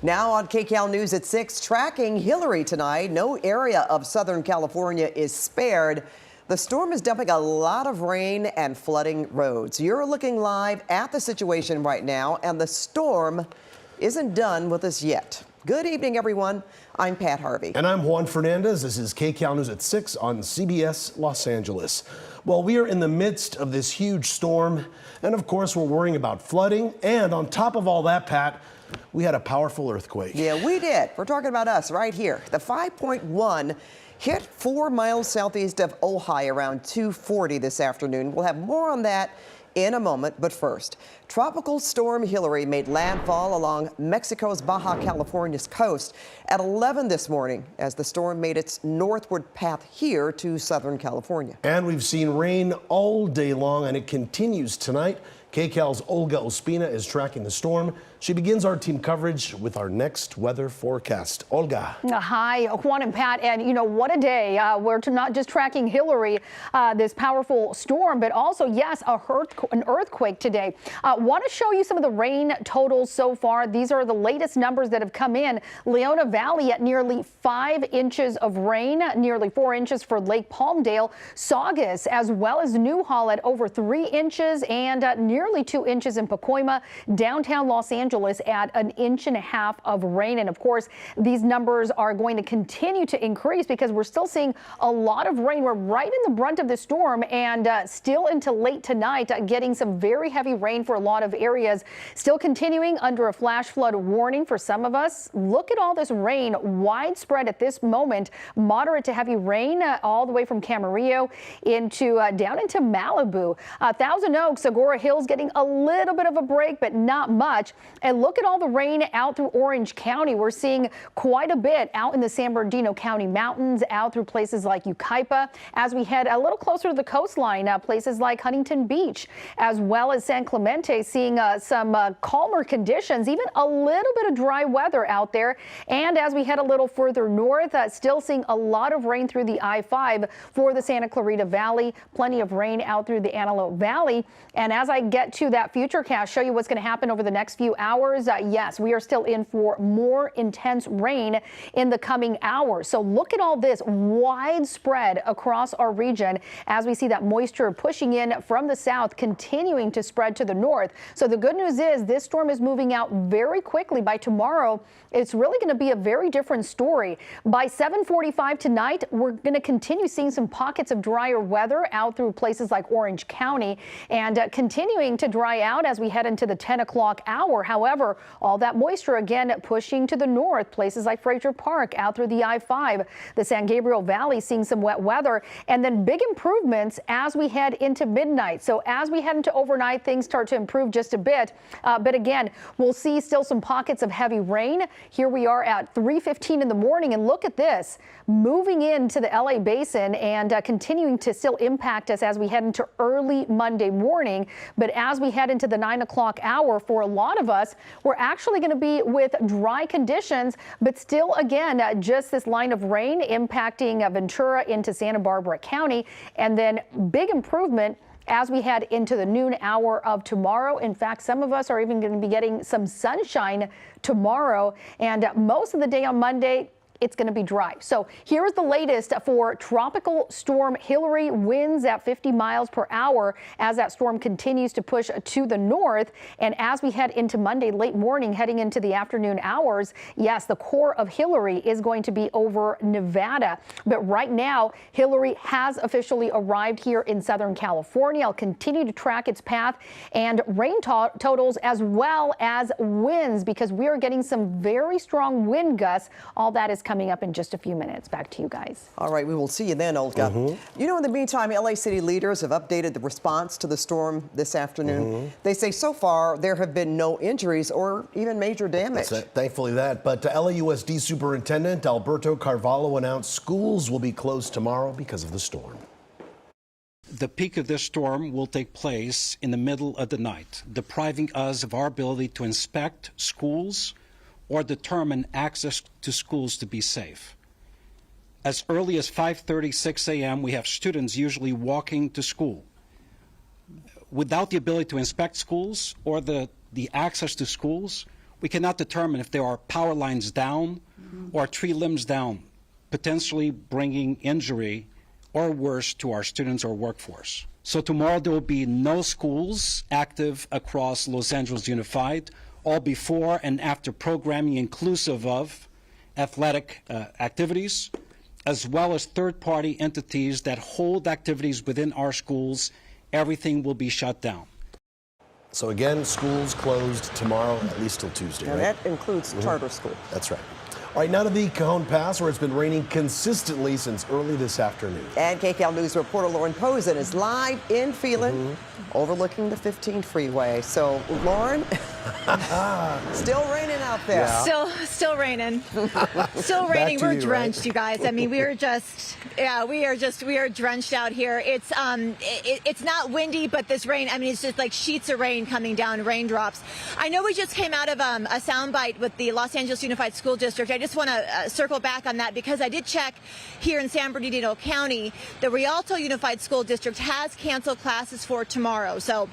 Now on KCAL News at 6, tracking Hilary tonight. No area of Southern California is spared. The storm is dumping a lot of rain and flooding roads. You're looking live at the situation right now, and the storm isn't done with us yet. Good evening, everyone. I'm Pat Harvey. And I'm Juan Fernandez. This is KCAL News at 6 on CBS Los Angeles. Well, we are in the midst of this huge storm, and of course, we're worrying about flooding. And on top of all that, Pat, we had a powerful earthquake. Yeah, we did. We're talking about us right here. The 5.1 hit 4 miles southeast of Ojai around 2:40 this afternoon. We'll have more on that in a moment, but first, Tropical Storm Hilary made landfall along Mexico's Baja California's coast at 11 this morning as the storm made its northward path here to Southern California. And we've seen rain all day long, and it continues tonight. KCAL's Olga Ospina is tracking the storm. She begins our team coverage with our next weather forecast. Olga. Hi, Juan and Pat. And you know, what a day. We're not just tracking Hilary, this powerful storm, but also, yes, an earthquake today. Want to show you some of the rain totals so far. These are the latest numbers that have come in. Leona Valley at nearly 5 inches of rain, nearly 4 inches for Lake Palmdale. Saugus, as well as Newhall at over 3 inches and nearly 2 inches in Pacoima. Downtown Los Angeles at 1.5 inches of rain. And of course, these numbers are going to continue to increase because we're still seeing a lot of rain. We're right in the brunt of the storm and still into late tonight, getting some very heavy rain for a lot of areas. Still continuing under a flash flood warning for some of us. Look at all this rain widespread at this moment. Moderate to heavy rain all the way from Camarillo into down into Malibu. Thousand Oaks, Agora Hills getting a little bit of a break, but not much. And look at all the rain out through Orange County. We're seeing quite a bit out in the San Bernardino County mountains, out through places like Yucaipa. As we head a little closer to the coastline, places like Huntington Beach, as well as San Clemente, seeing some calmer conditions, even a little bit of dry weather out there. And as we head a little further north, still seeing a lot of rain through the I-5 for the Santa Clarita Valley. Plenty of rain out through the Antelope Valley. And as I get to that futurecast, show you what's going to happen over the next few hours. Yes, we are still in for more intense rain in the coming hours. So look at all this widespread across our region as we see that moisture pushing in from the south, continuing to spread to the north. So the good news is this storm is moving out very quickly. By tomorrow, it's really going to be a very different story. By 7:45 tonight, we're going to continue seeing some pockets of drier weather out through places like Orange County and continuing to dry out as we head into the 10 o'clock hour. However, all that moisture again pushing to the north, places like Frazier Park out through the I-5, the San Gabriel Valley seeing some wet weather, and then big improvements as we head into midnight. So as we head into overnight, things start to improve just a bit. But again, we'll see still some pockets of heavy rain. Here we are at 3:15 in the morning, and look at this moving into the LA basin and continuing to still impact us as we head into early Monday morning. But as we head into the 9 o'clock hour, for a lot of us, we're actually going to be with dry conditions, but still, again, just this line of rain impacting Ventura into Santa Barbara County, and then big improvement as we head into the noon hour of tomorrow. In fact, some of us are even going to be getting some sunshine tomorrow, and most of the day on Monday, it's going to be dry. So here is the latest for Tropical Storm Hilary. Winds at 50 miles per hour as that storm continues to push to the north. And as we head into Monday late morning, heading into the afternoon hours, yes, the core of Hilary is going to be over Nevada. But right now, Hilary has officially arrived here in Southern California. I'll continue to track its path and rain totals as well as winds, because we are getting some very strong wind gusts. All that is coming up in just a few minutes. Back to you guys. All right, we will see you then, Olga. You know, in the meantime, LA city leaders have updated the response to the storm this afternoon. They say so far there have been no injuries or even major damage. Thankfully that. But LAUSD Superintendent Alberto Carvalho announced schools will be closed tomorrow because of the storm. The peak of this storm will take place in the middle of the night, depriving us of our ability to inspect schools or determine access to schools to be safe. As early as 5:36 a.m., we have students usually walking to school. Without the ability to inspect schools or the access to schools, we cannot determine if there are power lines down or tree limbs down, potentially bringing injury or worse to our students or workforce. So tomorrow there will be no schools active across Los Angeles Unified, all before and after programming inclusive of athletic activities, as well as third-party entities that hold activities within our schools. Everything will be shut down. So again, schools closed tomorrow, at least till Tuesday, And right? that includes charter school. That's right. All right, now to the Cajon Pass, where it's been raining consistently since early this afternoon. And KCAL News reporter Lauren Posen is live in Phelan, overlooking the 15 freeway. So, Lauren, still raining out there. Yeah. Still raining. Still raining. to We're you, drenched, right? you guys. I mean, we are drenched out here. It's not windy, but this rain, I mean, it's just like sheets of rain coming down, raindrops. I know we just came out of a soundbite with the Los Angeles Unified School District. I just want to circle back on that because I did check here in San Bernardino County. The Rialto Unified School District has canceled classes for tomorrow. So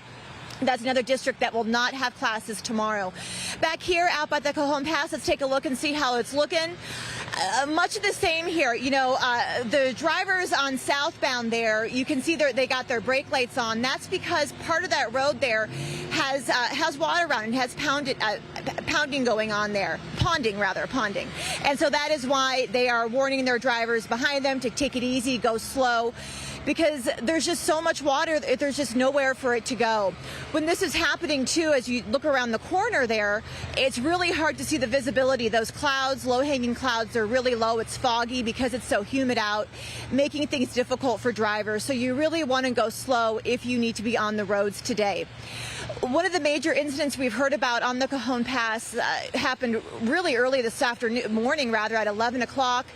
that's another district that will not have classes tomorrow. Back here out by the Cajon Pass, let's take a look and see how it's looking. Much of the same here. You know, the drivers on southbound there, you can see they got their brake lights on. That's because part of that road there has water around and has pounding going on there. Ponding. And so that is why they are warning their drivers behind them to take it easy, go slow, because there's just so much water, there's just nowhere for it to go. When this is happening too, as you look around the corner there, it's really hard to see the visibility. Those clouds, low-hanging clouds, are really low. It's foggy because it's so humid out, making things difficult for drivers. So you really want to go slow if you need to be on the roads today. One of the major incidents we've heard about on the Cajon Pass happened really early this morning at 11 o'clock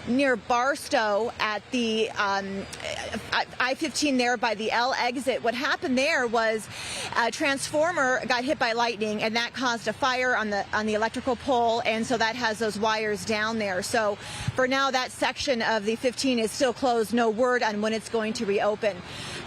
near Barstow at the I-15 there by the L exit. What happened there was a transformer got hit by lightning, and that caused a fire on the electrical pole, and so that has those wires down there. So for now, that section of the 15 is still closed. No word on when it's going to reopen.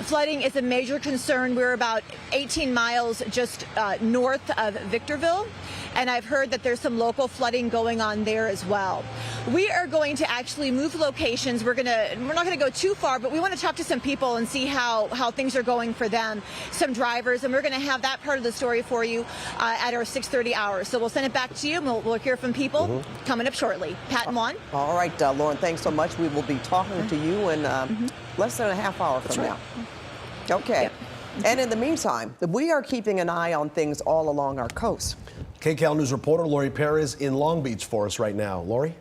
Flooding is a major concern. We're about 18 miles just north of Victorville, and I've heard that there's some local flooding going on there as well. We are going to actually move locations. We're not going to go too far, but we want to talk to some people and see how things are going for them, some drivers, and we're going to have that part of the story for you at our 6:30 hour. So we'll send it back to you, and we'll hear from people coming up shortly. Pat and Juan. All right, Lauren, thanks so much. We will be talking to you in less than a half hour from now. Okay. Yep. And in the meantime, we are keeping an eye on things all along our coast. KCAL News reporter Lori Perez in Long Beach for us right now. Lori?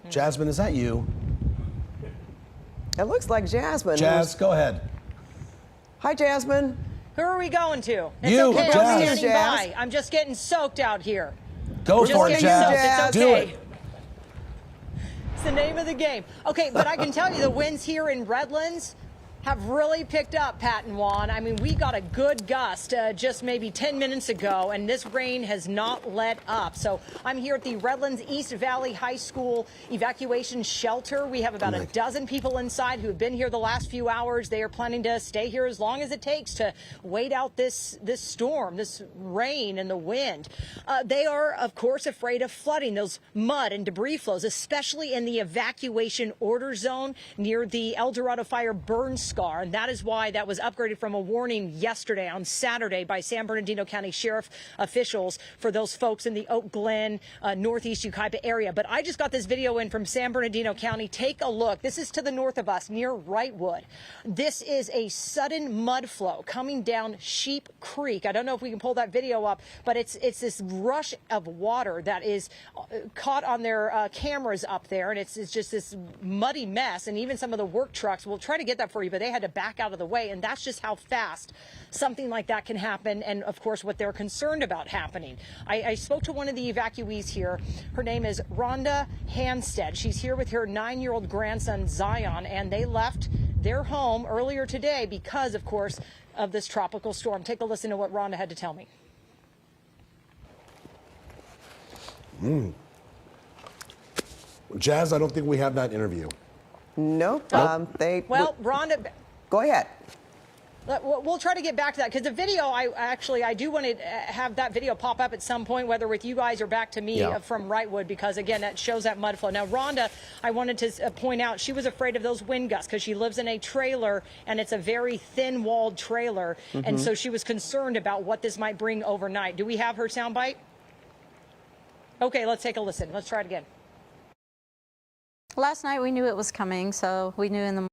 Jasmine, is that you? It looks like Jasmine. Jazz, go ahead. Hi, Jasmine. Who are we going to? It's You, okay, Jazz. I'm standing Jazz. by. I'm just getting soaked out here. Go Just for it, getting Jazz. soaked. It's Do okay. it. It's the name of the game. Okay, but I can tell you the winds here in Redlands have really picked up, Pat and Juan. I mean, we got a good gust just maybe 10 minutes ago, and this rain has not let up. So I'm here at the Redlands East Valley High School evacuation shelter. We have about a dozen people inside who have been here the last few hours. They are planning to stay here as long as it takes to wait out this storm, this rain and the wind. They are, of course, afraid of flooding, those mud and debris flows, especially in the evacuation order zone near the El Dorado fire burn scar. And that is why that was upgraded from a warning yesterday on Saturday by San Bernardino County Sheriff officials for those folks in the Oak Glen, northeast Yucaipa area. But I just got this video in from San Bernardino County. Take a look. This is to the north of us near Wrightwood. This is a sudden mud flow coming down Sheep Creek. I don't know if we can pull that video up, but it's this rush of water that is caught on their cameras up there. And it's just this muddy mess. And even some of the work trucks, we'll try to get that for you, but they had to back out of the way, and that's just how fast something like that can happen, and of course what they're concerned about happening. I spoke to one of the evacuees here. Her name is Rhonda Hanstead. She's here with her 9-year-old grandson Zion, and they left their home earlier today because, of course, of this tropical storm. Take a listen to what Rhonda had to tell me. Jazz, I don't think we have that interview. Nope. Well, Rhonda, Go ahead. We'll try to get back to that because the video, I do want to have that video pop up at some point, whether with you guys or back to me from Wrightwood, because again, that shows that mud flow. Now, Rhonda, I wanted to point out, she was afraid of those wind gusts because she lives in a trailer and it's a very thin walled trailer. And so she was concerned about what this might bring overnight. Do we have her soundbite? Okay, let's take a listen. Let's try it again. Last night we knew it was coming, so we knew in the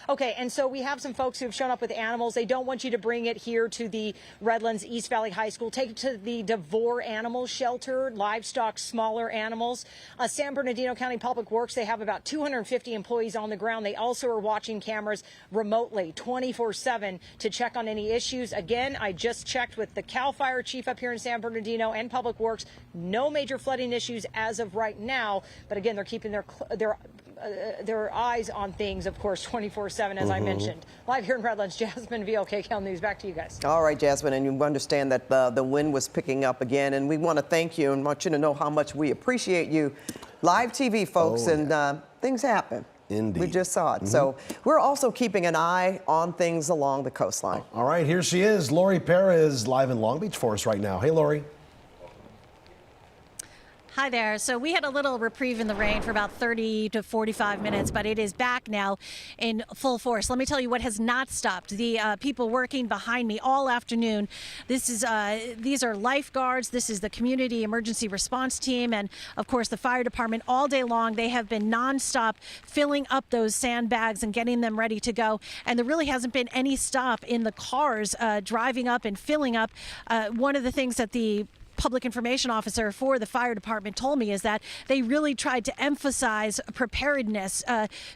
Okay, and so we have some folks who have shown up with animals. They don't want you to bring it here to the Redlands East Valley High School. Take it to the DeVore Animal Shelter, livestock, smaller animals. San Bernardino County Public Works, they have about 250 employees on the ground. They also are watching cameras remotely 24/7 to check on any issues. Again, I just checked with the CAL Fire Chief up here in San Bernardino and Public Works. No major flooding issues as of right now. But again, they're keeping their eyes on things, of course, 24/7, as I mentioned. Live here in Redlands, Jasmine Veal, KCAL News. Back to you guys. All right, Jasmine, and you understand that the wind was picking up again, and we want to thank you and want you to know how much we appreciate you. Live TV, folks, and things happen. Indeed. We just saw it. So we're also keeping an eye on things along the coastline. All right, here she is. Lori Perez live in Long Beach for us right now. Hey, Lori. Hi there. So we had a little reprieve in the rain for about 30 to 45 minutes, but it is back now in full force. Let me tell you what has not stopped. The people working behind me all afternoon. These are lifeguards. This is the community emergency response team, and of course the fire department all day long. They have been nonstop filling up those sandbags and getting them ready to go. And there really hasn't been any stop in the cars driving up and filling up. One of the things that the public information officer for the fire department told me is that they really tried to emphasize preparedness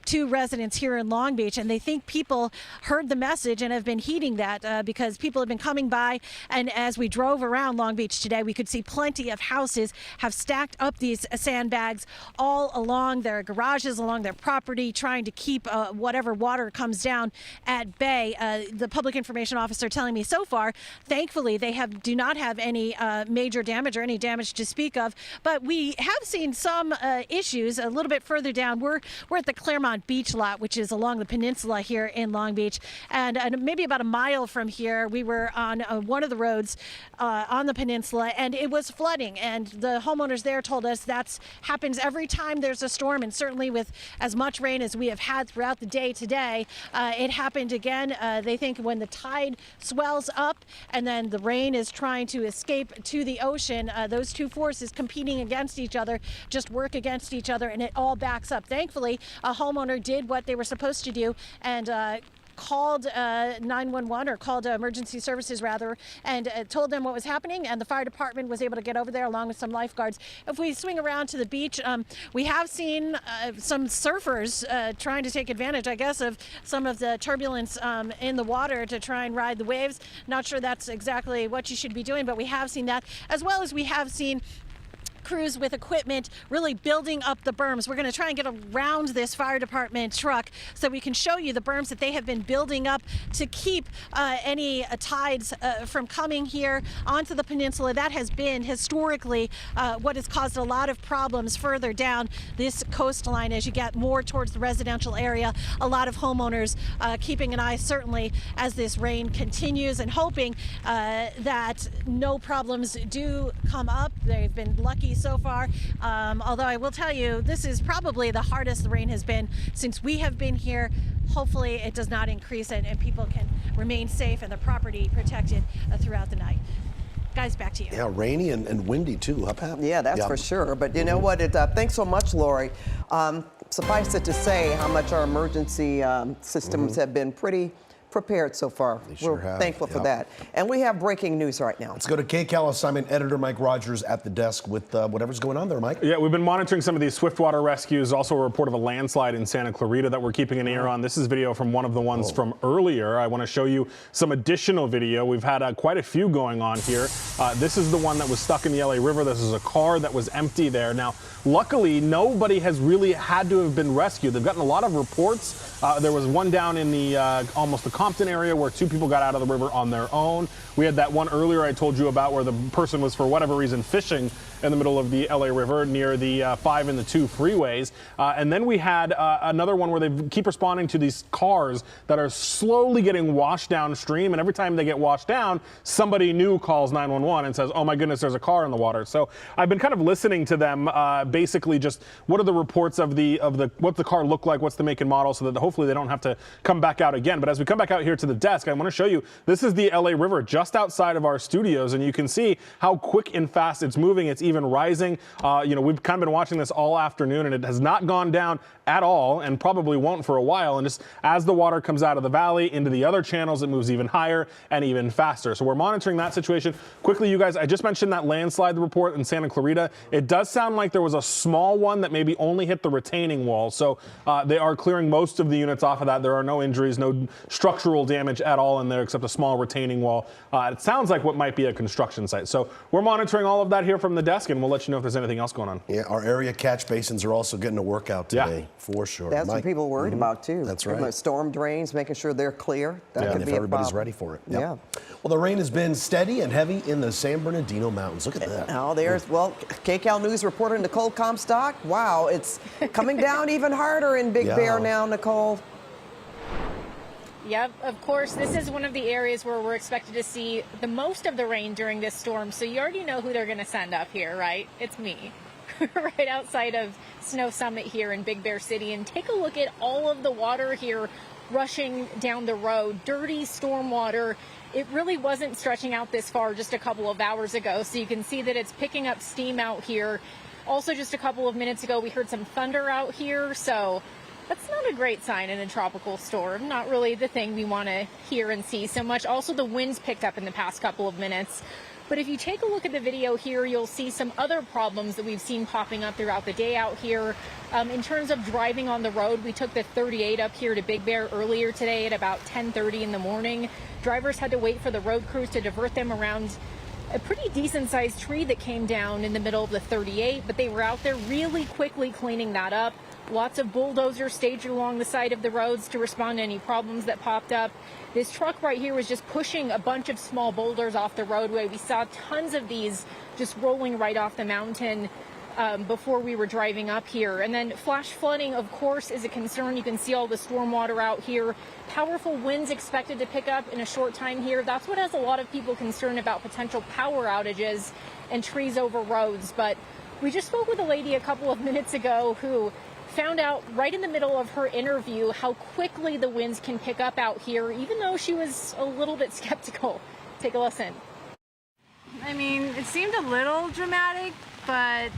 to residents here in Long Beach, and they think people heard the message and have been heeding that because people have been coming by, and as we drove around Long Beach today, we could see plenty of houses have stacked up these sandbags all along their garages, along their property, trying to keep whatever water comes down at bay. The public information officer telling me so far, thankfully, they do not have any major damage or any damage to speak of, but we have seen some issues a little bit further down. We're at the Claremont Beach lot, which is along the peninsula here in Long Beach, and maybe about a mile from here, we were on one of the roads on the peninsula, and it was flooding, and the homeowners there told us that happens every time there's a storm, and certainly with as much rain as we have had throughout the day today, it happened again. They think when the tide swells up and then the rain is trying to escape to the ocean, those two forces competing against each other just work against each other, and it all backs up. Thankfully, a homeowner did what they were supposed to do and called 911 or called emergency services rather, and told them what was happening, and the fire department was able to get over there along with some lifeguards. If we swing around to the beach, we have seen some surfers trying to take advantage, I guess, of some of the turbulence in the water to try and ride the waves. Not sure that's exactly what you should be doing, but we have seen that, as well as we have seen crews with equipment really building up the berms. We're going to try and get around this fire department truck so we can show you the berms that they have been building up to keep any tides from coming here onto the peninsula. That has been historically what has caused a lot of problems further down this coastline as you get more towards the residential area. A lot of homeowners keeping an eye certainly as this rain continues and hoping that no problems do come up. They've been lucky so far, although I will tell you this is probably the hardest the rain has been since we have been here. hopefully it does not increase and people can remain safe and the property protected throughout the night. Guys, back to you. Yeah, rainy and windy too, huh, Pat? Yeah, that's for sure. But you know what? Thanks so much, Lori. Suffice it to say how much our emergency systems have been pretty prepared so far. We're thankful for that. And we have breaking news right now. Let's go to KCAL assignment editor Mike Rogers at the desk with whatever's going on there, Mike. Yeah, we've been monitoring some of these swiftwater rescues. Also a report of a landslide in Santa Clarita that we're keeping an ear on. This is video from one of the ones from earlier. I want to show you some additional video. We've had quite a few going on here. This is the one that was stuck in the LA River. This is a car that was empty there. Now, luckily, nobody has really had to have been rescued. They've gotten a lot of reports. There was one down in the almost the Compton area where 2 people got out of the river on their own. We had that one earlier I told you about where the person was, for whatever reason, fishing in the middle of the LA River near the 5 and the 2 freeways. And then we had another one where they keep responding to these cars that are slowly getting washed downstream. And every time they get washed down, somebody new calls 911 and says, oh my goodness, there's a car in the water. So I've been kind of listening to them, basically just what are the reports of what the car looked like, what's the make and model, so that hopefully they don't have to come back out again. But as we come back out here to the desk, I want to show you, this is the LA River just outside of our studios, and you can see how quick and fast it's moving. It's even rising. You know, we've kind of been watching this all afternoon, and it has not gone down at all, and probably won't for a while. And just as the water comes out of the valley into the other channels, it moves even higher and even faster. So we're monitoring that situation. Quickly, you guys, I just mentioned that landslide report in Santa Clarita. It does sound like there was a small one that maybe only hit the retaining wall. So they are clearing most of the units off of that. There are no injuries, no structural damage at all in there except a small retaining wall. It sounds like what might be a construction site. So we're monitoring all of that here from the desk, and we'll let you know if there's anything else going on. Yeah, our area catch basins are also getting a workout today, for sure. That's what people are worried about, too. That's right. Storm drains, making sure they're clear. That could and be if everybody's a ready for it. Yeah. Well, the rain has been steady and heavy in the San Bernardino Mountains. Look at that. Now there's, well, KCAL News reporter Nicole Comstock. Wow, it's coming down even harder in Big Bear now, Nicole. Yep, of course, this is one of the areas where we're expected to see the most of the rain during this storm. So you already know who they're going to send up here, right? It's me. Right outside of Snow Summit here in Big Bear City. And take a look at all of the water here rushing down the road. Dirty storm water. It really wasn't stretching out this far just a couple of hours ago. So you can see that it's picking up steam out here. Also, just a couple of minutes ago, we heard some thunder out here. So that's not a great sign in a tropical storm. Not really the thing we want to hear and see so much. Also, the winds picked up in the past couple of minutes. But if you take a look at the video here, you'll see some other problems that we've seen popping up throughout the day out here. In terms of driving on the road, we took the 38 up here to Big Bear earlier today at about 10:30 in the morning. Drivers had to wait for the road crews to divert them around a pretty decent-sized tree that came down in the middle of the 38, but they were out there really quickly cleaning that up. Lots of bulldozers staged along the side of the roads to respond to any problems that popped up. This truck right here was just pushing a bunch of small boulders off the roadway. We saw tons of these just rolling right off the mountain before we were driving up here. And then flash flooding, of course, is a concern. You can see all the storm water out here. Powerful winds expected to pick up in a short time here. That's what has a lot of people concerned about potential power outages and trees over roads. But we just spoke with a lady a couple of minutes ago who found out right in the middle of her interview how quickly the winds can pick up out here, even though she was a little bit skeptical. Take a listen. I mean, it seemed a little dramatic, but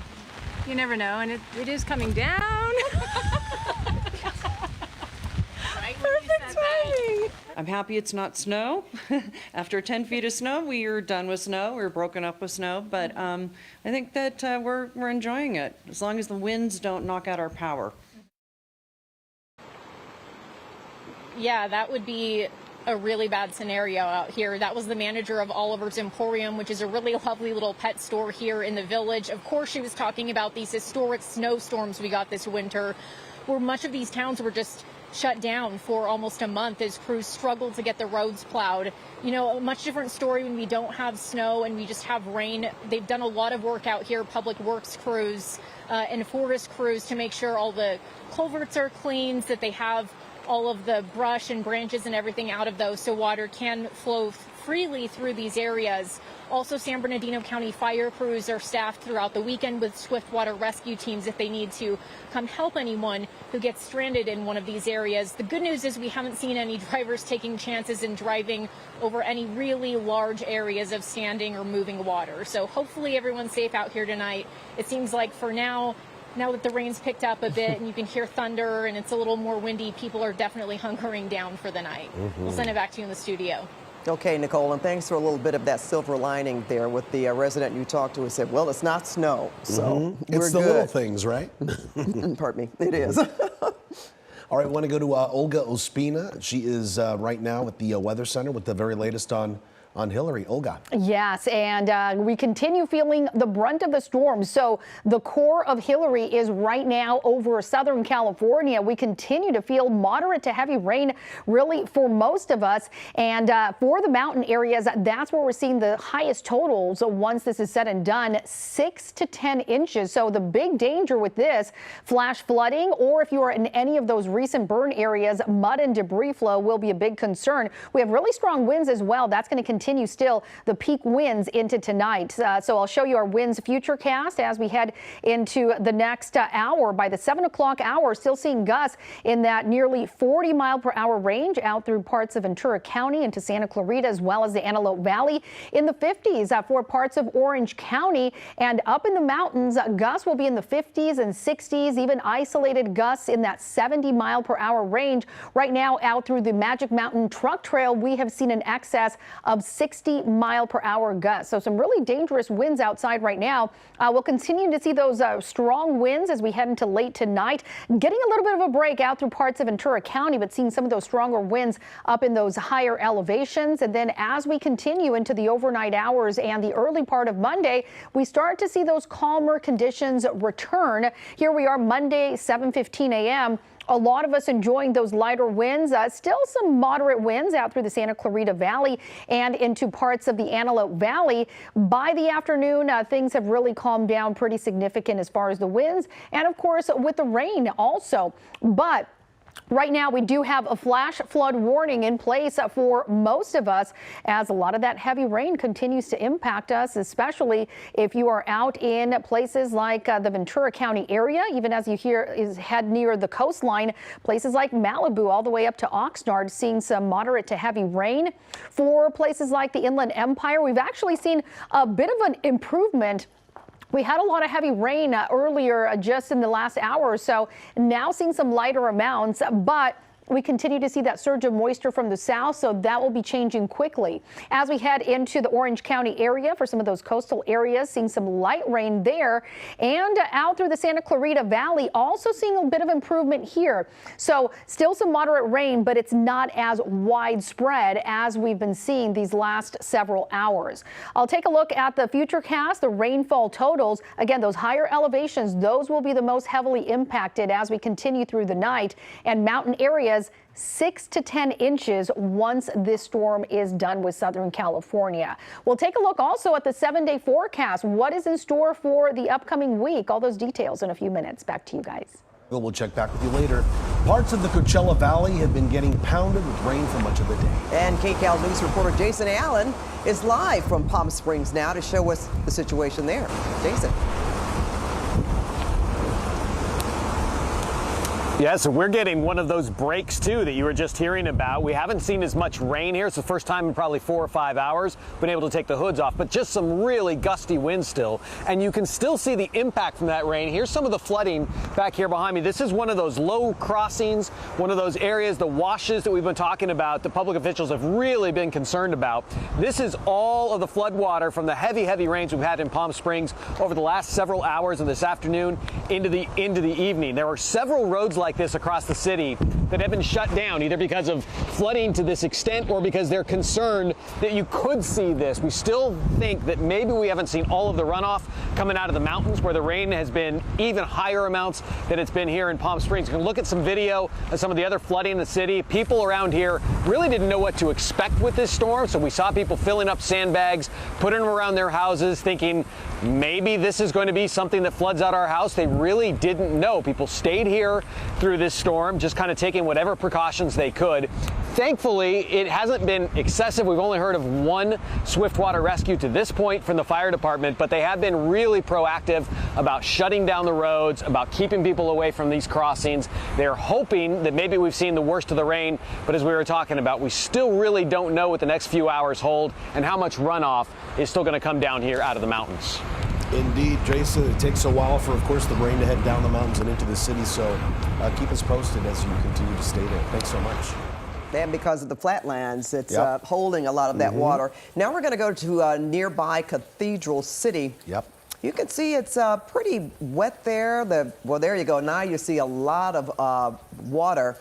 you never know, and it is coming down. Perfect timing. I'm happy it's not snow. After 10 feet of snow, we are done with snow. We're broken up with snow, but I think that we're enjoying it, as long as the winds don't knock out our power. Yeah, that would be a really bad scenario out here. That was the manager of Oliver's Emporium, which is a really lovely little pet store here in the village. Of course, she was talking about these historic snowstorms we got this winter, where much of these towns were just shut down for almost a month as crews struggled to get the roads plowed. You know, a much different story when we don't have snow and we just have rain. They've done a lot of work out here, public works crews and forest crews, to make sure all the culverts are cleaned, that they have all of the brush and branches and everything out of those so water can flow freely through these areas. Also, San Bernardino County fire crews are staffed throughout the weekend with swift water rescue teams if they need to come help anyone who gets stranded in one of these areas. The good news is we haven't seen any drivers taking chances in driving over any really large areas of standing or moving water. So hopefully everyone's safe out here tonight. It seems like for now that the rain's picked up a bit and you can hear thunder and it's a little more windy, people are definitely hunkering down for the night. We'll send it back to you in the studio. Okay, Nicole, and thanks for a little bit of that silver lining there with the resident you talked to who said, well, it's not snow, so we're It's the good. little things, right? Pardon me, it is. All right, I want to go to Olga Ospina. She is right now at the Weather Center with the very latest on Hilary. Olga. Yes, and we continue feeling the brunt of the storm. So the core of Hilary is right now over Southern California. We continue to feel moderate to heavy rain really for most of us. And for the mountain areas, that's where we're seeing the highest totals once this is said and done, 6 to 10 inches. So the big danger with this, flash flooding, or if you are in any of those recent burn areas, mud and debris flow will be a big concern. We have really strong winds as well. That's going to continue still the peak winds into tonight. So I'll show you our winds futurecast as we head into the next hour. By the 7 o'clock hour, still seeing gusts in that nearly 40 mile per hour range out through parts of Ventura County into Santa Clarita, as well as the Antelope Valley. In the 50s for parts of Orange County, and up in the mountains, gusts will be in the 50s and 60s, even isolated gusts in that 70 mile per hour range. Right now out through the Magic Mountain Truck Trail, we have seen an excess of 60 mile per hour gusts. So some really dangerous winds outside right now. We'll continue to see those strong winds as we head into late tonight. Getting a little bit of a break out through parts of Ventura County, but seeing some of those stronger winds up in those higher elevations. And then as we continue into the overnight hours and the early part of Monday, we start to see those calmer conditions return. Here we are Monday, 7:15 a.m. A lot of us enjoying those lighter winds. Still some moderate winds out through the Santa Clarita Valley and into parts of the Antelope Valley. By the afternoon, things have really calmed down pretty significant as far as the winds and, of course, with the rain also. But right now, we do have a flash flood warning in place for most of us as a lot of that heavy rain continues to impact us, especially if you are out in places like the Ventura County area, even as you head near the coastline, places like Malibu all the way up to Oxnard, seeing some moderate to heavy rain. For places like the Inland Empire, we've actually seen a bit of an improvement. We had a lot of heavy rain earlier just in the last hour or so. Now seeing some lighter amounts, but we continue to see that surge of moisture from the south, so that will be changing quickly. As we head into the Orange County area for some of those coastal areas, seeing some light rain there, and out through the Santa Clarita Valley, also seeing a bit of improvement here. So still some moderate rain, but it's not as widespread as we've been seeing these last several hours. I'll take a look at the futurecast, the rainfall totals. Again, those higher elevations, those will be the most heavily impacted as we continue through the night, and mountain areas 6 to 10 inches once this storm is done with Southern California. We'll take a look also at the 7-day forecast. What is in store for the upcoming week? All those details in a few minutes. Back to you guys. We'll check back with you later. Parts of the Coachella Valley have been getting pounded with rain for much of the day. And KCAL News reporter Jason Allen is live from Palm Springs now to show us the situation there. Jason. Yeah, so we're getting one of those breaks, too, that you were just hearing about. We haven't seen as much rain here. It's the first time in probably 4 or 5 hours been able to take the hoods off, but just some really gusty winds still. And you can still see the impact from that rain. Here's some of the flooding back here behind me. This is one of those low crossings, one of those areas, the washes that we've been talking about, the public officials have really been concerned about. This is all of the flood water from the heavy, heavy rains we've had in Palm Springs over the last several hours and this afternoon into the evening. There are several roads like this across the city that have been shut down, either because of flooding to this extent or because they're concerned that you could see this. We still think that maybe we haven't seen all of the runoff coming out of the mountains where the rain has been even higher amounts than it's been here in Palm Springs. You can look at some video of some of the other flooding in the city. People around here really didn't know what to expect with this storm, so we saw people filling up sandbags, putting them around their houses, thinking maybe this is going to be something that floods out our house. They really didn't know. People stayed here, through this storm, just kind of taking whatever precautions they could. Thankfully, it hasn't been excessive. We've only heard of one swiftwater rescue to this point from the fire department, but they have been really proactive about shutting down the roads, about keeping people away from these crossings. They're hoping that maybe we've seen the worst of the rain, but as we were talking about, we still really don't know what the next few hours hold and how much runoff is still going to come down here out of the mountains. Indeed, Jason, it takes a while for, of course, the rain to head down the mountains and into the city, so keep us posted as you continue to stay there. Thanks so much. And because of the flatlands, it's holding a lot of that water. Now we're going to go to nearby Cathedral City. Yep. You can see it's pretty wet there. Well, there you go. Now you see a lot of water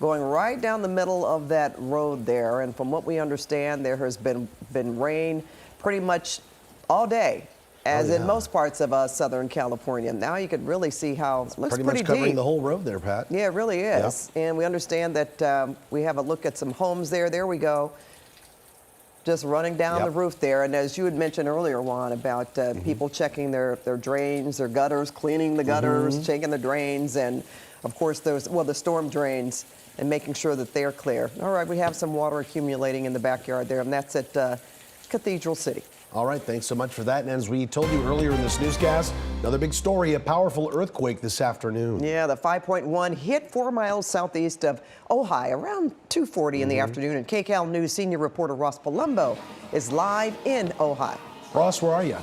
going right down the middle of that road there. And from what we understand, there has been rain pretty much all day, as in most parts of Southern California. Now you can really see how it looks pretty much covering deep. the whole road there, Pat. Yeah, it really is. Yep. And we understand that we have a look at some homes there. There we go. Just running down the roof there. And as you had mentioned earlier, Juan, about people checking their drains, their gutters, cleaning the gutters, checking the drains, and of course the storm drains, and making sure that they're clear. All right, we have some water accumulating in the backyard there, and that's at Cathedral City. All right, thanks so much for that. And as we told you earlier in this newscast, another big story, a powerful earthquake this afternoon. Yeah, the 5.1 hit 4 miles southeast of Ojai around 2:40 in the afternoon. And KCAL News senior reporter Ross Palumbo is live in Ojai. Ross, where are you?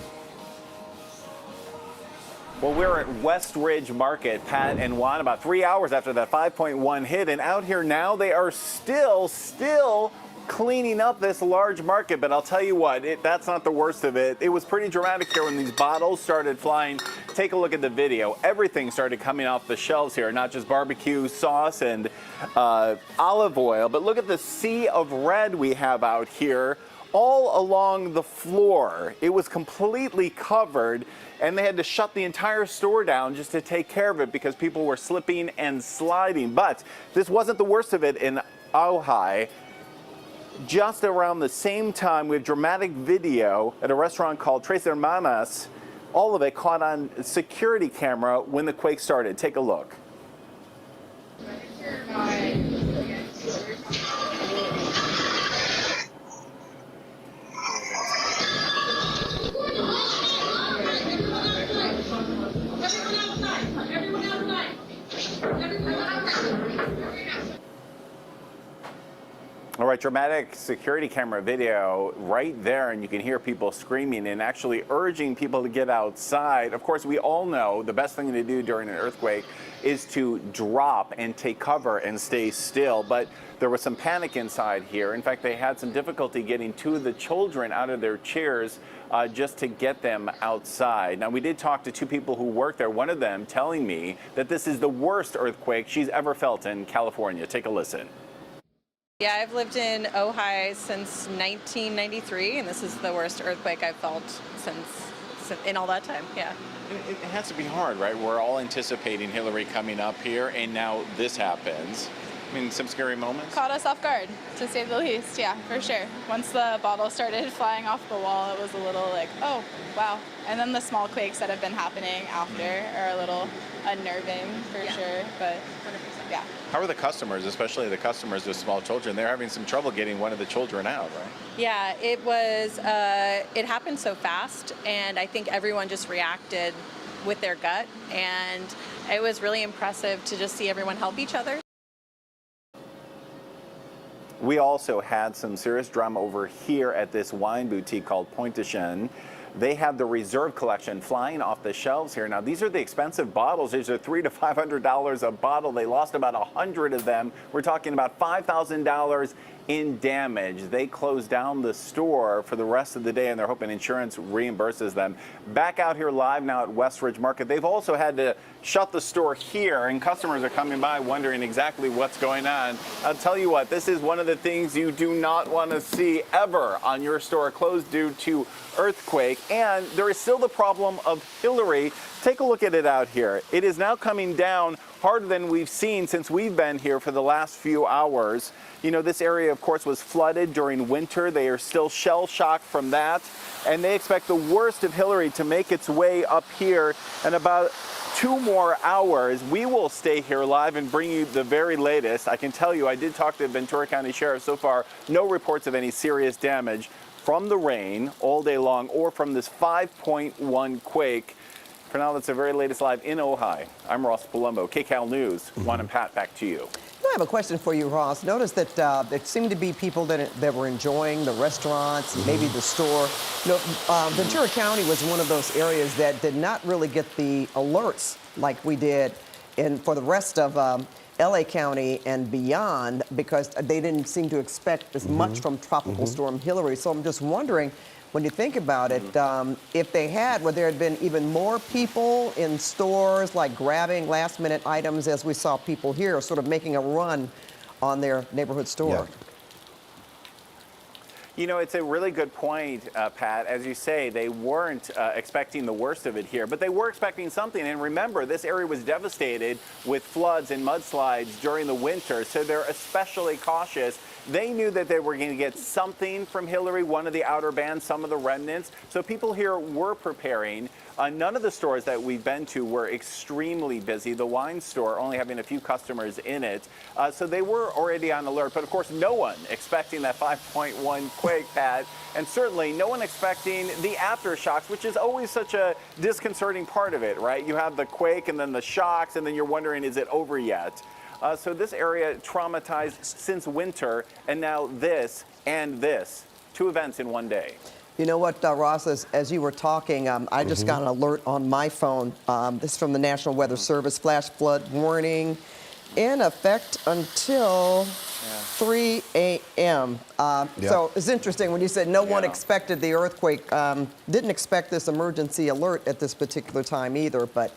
Well, we're at West Ridge Market, Pat and Juan, about 3 hours after that 5.1 hit. And out here now, they are still cleaning up this large market, but I'll tell you what, that's not the worst of it. It was pretty dramatic here when these bottles started flying. Take a look at the video. Everything started coming off the shelves here, not just barbecue sauce and olive oil, but look at the sea of red we have out here all along the floor. It was completely covered, and they had to shut the entire store down just to take care of it because people were slipping and sliding. But this wasn't the worst of it in Ojai. Just around the same time, we have dramatic video at a restaurant called Tres Hermanas. All of it caught on security camera when the quake started. Take a look. All right, dramatic security camera video right there, and you can hear people screaming and actually urging people to get outside. Of course, we all know the best thing to do during an earthquake is to drop and take cover and stay still, but there was some panic inside here. In fact, they had some difficulty getting two of the children out of their chairs just to get them outside. Now, we did talk to two people who work there, one of them telling me that this is the worst earthquake she's ever felt in California. Take a listen. Yeah, I've lived in Ojai since 1993, and this is the worst earthquake I've felt since in all that time, yeah. It has to be hard, right? We're all anticipating Hilary coming up here, and now this happens. I mean, some scary moments? Caught us off guard, to say the least, yeah, for sure. Once the bottle started flying off the wall, it was a little like, oh, wow. And then the small quakes that have been happening after are a little unnerving, for sure, but 100%. Yeah. How are the customers, especially the customers with small children? They're having some trouble getting one of the children out, right? Yeah, it was, it happened so fast, and I think everyone just reacted with their gut, and it was really impressive to just see everyone help each other. We also had some serious drama over here at this wine boutique called Point de Chêne. They have the reserve collection flying off the shelves here. Now, these are the expensive bottles. These are $300 to $500 a bottle. They lost about 100 of them. We're talking about $5,000 in damage. They closed down the store for the rest of the day, and they're hoping insurance reimburses them. Back out here live now at West Ridge Market. They've also had to shut the store here, and customers are coming by wondering exactly what's going on. I'll tell you what, this is one of the things you do not want to see ever on your store closed due to earthquake. And there is still the problem of Hilary. Take a look at it out here. It is now coming down harder than we've seen since we've been here for the last few hours. You know, this area, of course, was flooded during winter. They are still shell-shocked from that, and they expect the worst of Hilary to make its way up here in about 2 more hours. We will stay here live and bring you the very latest. I can tell you, I did talk to the Ventura County Sheriff. So far, no reports of any serious damage from the rain all day long or from this 5.1 quake. For now, that's the very latest live in Ojai. I'm Ross Palumbo, KCAL News. Juan and Pat, back to you. I have a question for you, Ross. Notice that there seemed to be people that were enjoying the restaurants, maybe the store. You know, Ventura County was one of those areas that did not really get the alerts like we did for the rest of LA County and beyond, because they didn't seem to expect as much from Tropical Storm Hilary. So I'm just wondering, when you think about it, if they had, would there have been even more people in stores, like grabbing last-minute items, as we saw people here, sort of making a run on their neighborhood store? Yeah. You know, it's a really good point, Pat. As you say, they weren't expecting the worst of it here, but they were expecting something. And remember, this area was devastated with floods and mudslides during the winter, so they're especially cautious. They knew that they were going to get something from Hilary, one of the outer bands, some of the remnants. So people here were preparing. None of the stores that we've been to were extremely busy. The wine store only having a few customers in it. So they were already on alert. But of course, no one expecting that 5.1 quake, Pat. And certainly no one expecting the aftershocks, which is always such a disconcerting part of it, right? You have the quake and then the shocks, and then you're wondering, is it over yet? So this area traumatized since winter, and now this and this. 2 events in one day. You know what, Ross, as you were talking, I just got an alert on my phone. This is from the National Weather Service. Flash flood warning in effect until 3 a.m. So it's interesting when you said no one expected the earthquake. Didn't expect this emergency alert at this particular time either, but,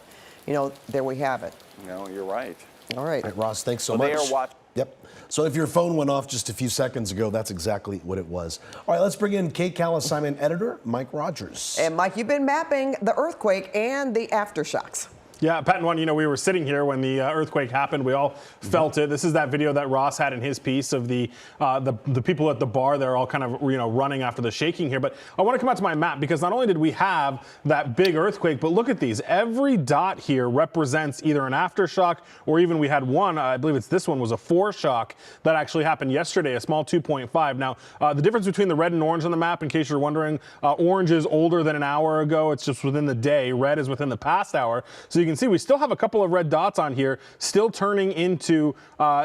you know, there we have it. No, you're right. All right. All right, Ross, thanks so much. They are watching. Yep. So if your phone went off just a few seconds ago, that's exactly what it was. All right, let's bring in KCAL assignment editor, Mike Rogers. And Mike, you've been mapping the earthquake and the aftershocks. Yeah, Pat and Juan, you know, we were sitting here when the earthquake happened. We all felt it. This is that video that Ross had in his piece of the people at the bar. They're all kind of, you know, running after the shaking here. But I want to come out to my map because not only did we have that big earthquake, but look at these. Every dot here represents either an aftershock or even we had one, I believe it's this one, was a foreshock that actually happened yesterday, a small 2.5. Now, the difference between the red and orange on the map, in case you're wondering, orange is older than an hour ago. It's just within the day. Red is within the past hour. So you can see we still have a couple of red dots on here, still turning into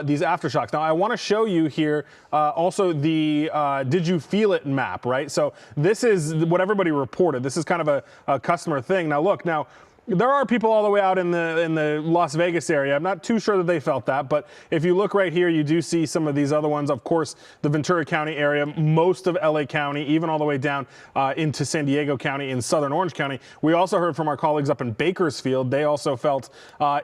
these aftershocks. Now, I want to show you here also the did you feel it map, right? So this is what everybody reported. This is kind of a customer thing. Now, look, now, there are people all the way out in the Las Vegas area. I'm not too sure that they felt that, but if you look right here, you do see some of these other ones. Of course, the Ventura County area, most of LA County, even all the way down into San Diego County in southern Orange County. We also heard from our colleagues up in Bakersfield. They also felt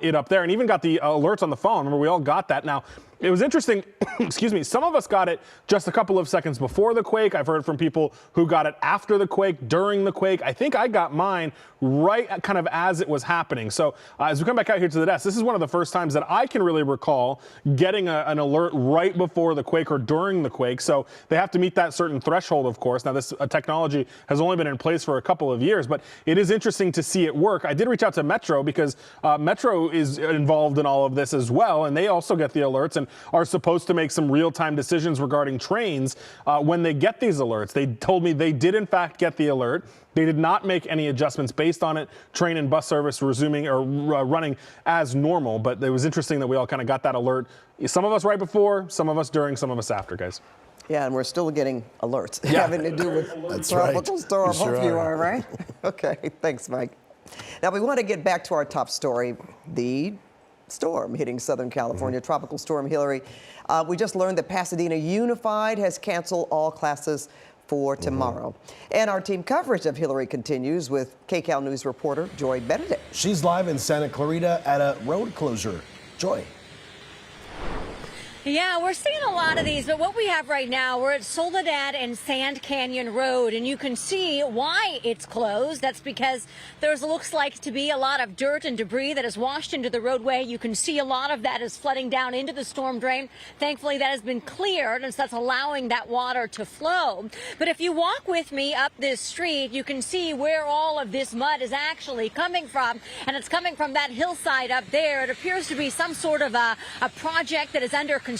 it up there and even got the alerts on the phone. Remember, we all got that. Now, it was interesting, excuse me, some of us got it just a couple of seconds before the quake. I've heard from people who got it after the quake, during the quake. I think I got mine right kind of as it was happening. So as we come back out here to the desk, this is one of the first times that I can really recall getting an alert right before the quake or during the quake. So they have to meet that certain threshold, of course. Now, this technology has only been in place for a couple of years, but it is interesting to see it work. I did reach out to Metro because Metro is involved in all of this as well, and they also get the alerts and are supposed to make some real-time decisions regarding trains when they get these alerts. They told me they did, in fact, get the alert. They did not make any adjustments based on it. Train and bus service resuming or running as normal, but it was interesting that we all kind of got that alert. Some of us right before, some of us during, some of us after, guys. Yeah, and we're still getting alerts having to do with Tropical Storm. Hope you are, right? Okay, thanks, Mike. Now, we want to get back to our top story, the storm hitting Southern California, Tropical Storm Hilary. We just learned that Pasadena Unified has canceled all classes for tomorrow. And our team coverage of Hilary continues with KCAL News reporter Joy Benedict. She's live in Santa Clarita at a road closure. Joy. Yeah, we're seeing a lot of these, but what we have right now, we're at Soledad and Sand Canyon Road, and you can see why it's closed. That's because there's looks like to be a lot of dirt and debris that has washed into the roadway. You can see a lot of that is flooding down into the storm drain. Thankfully, that has been cleared, and so that's allowing that water to flow. But if you walk with me up this street, you can see where all of this mud is actually coming from, and it's coming from that hillside up there. It appears to be some sort of a project that is under construction.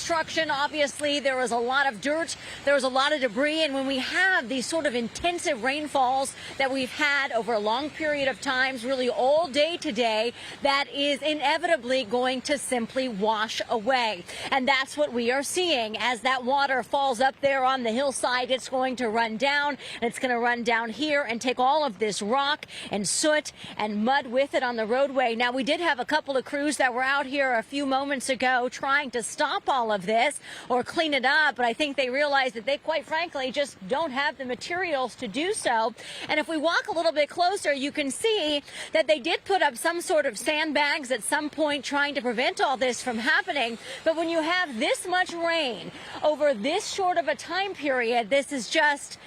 Obviously, there was a lot of dirt, there was a lot of debris, and when we have these sort of intensive rainfalls that we've had over a long period of times, really all day today, that is inevitably going to simply wash away. And that's what we are seeing. As that water falls up there on the hillside, it's going to run down, and it's going to run down here and take all of this rock and soot and mud with it on the roadway. Now, we did have a couple of crews that were out here a few moments ago trying to stop all of this or clean it up, but I think they realized that they quite frankly just don't have the materials to do so. And if we walk a little bit closer, you can see that they did put up some sort of sandbags at some point trying to prevent all this from happening. But when you have this much rain over this short of a time period, this is just,